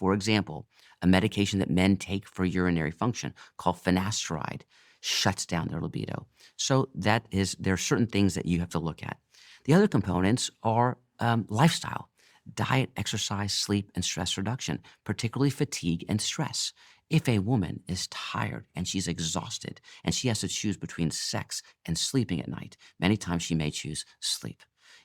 For example, a medication that men take for urinary function called finasteride shuts down their libido. So there are certain things that you have to look at. The other components are lifestyle, diet, exercise, sleep, and stress reduction, particularly fatigue and stress. If a woman is tired and she's exhausted and she has to choose between sex and sleeping at night, many times she may choose sleep.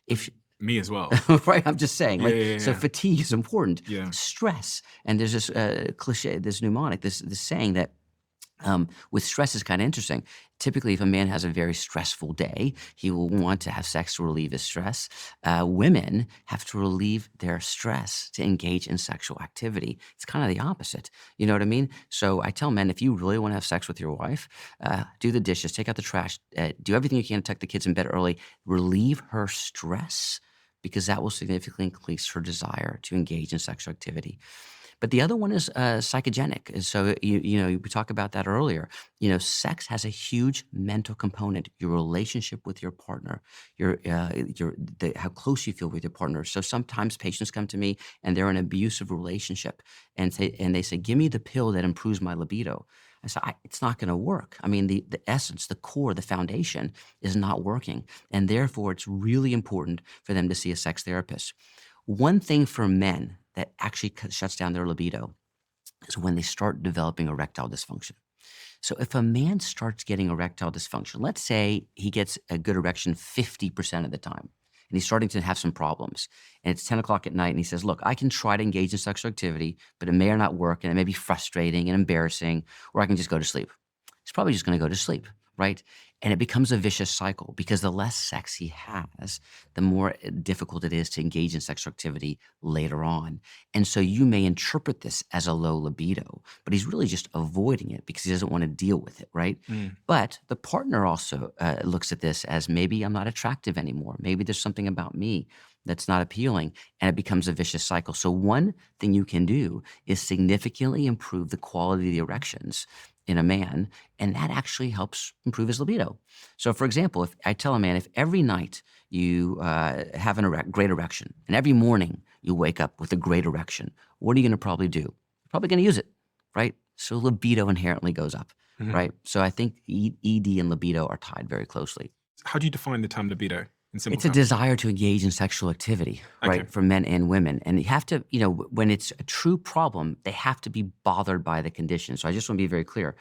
If Me as well. right, I'm just saying, Yeah, like, yeah, so yeah. fatigue is important. Yeah. Stress, and there's this cliche, this mnemonic, this saying that with stress is kind of interesting. Typically, if a man has a very stressful day, he will want to have sex to relieve his stress. Women have to relieve their stress to engage in sexual activity. It's kind of the opposite. You know what I mean? So I tell men, if you really want to have sex with your wife, do the dishes, take out the trash, do everything you can to tuck the kids in bed early, relieve her stress, because that will significantly increase her desire to engage in sexual activity. But the other one is psychogenic. And so we talked about that earlier. Sex has a huge mental component. Your relationship with your partner, how close you feel with your partner. So sometimes patients come to me and they're in an abusive relationship, and they say, "Give me the pill that improves my libido." I said, "It's not going to work. I mean, the essence, the core, the foundation is not working, and therefore it's really important for them to see a sex therapist." One thing for men that actually shuts down their libido is when they start developing erectile dysfunction. So if a man starts getting erectile dysfunction, let's say he gets a good erection 50% of the time, and he's starting to have some problems, and it's 10 o'clock at night, and he says, "Look, I can try to engage in sexual activity, but it may or not work, and it may be frustrating and embarrassing, or I can just go to sleep." He's probably just going to go to sleep, right? And it becomes a vicious cycle, because the less sex he has, the more difficult it is to engage in sexual activity later on. And so you may interpret this as a low libido, but he's really just avoiding it because he doesn't want to deal with it, right? Mm. But the partner also looks at this as, maybe I'm not attractive anymore. Maybe there's something about me that's not appealing, and it becomes a vicious cycle. So one thing you can do is significantly improve the quality of the erections in a man, and that actually helps improve his libido. So, for example, if I tell a man, if every night you have a great erection, and every morning you wake up with a great erection, what are you going to probably do? You're probably going to use it, right? So libido inherently goes up, Mhm. right? So I think ED and libido are tied very closely. How do you define the term libido in simple It's a terms? desire to engage in sexual activity, Okay. right, for men and women. And you have to, when it's a true problem, they have to be bothered by the condition. So I just want to be very clear.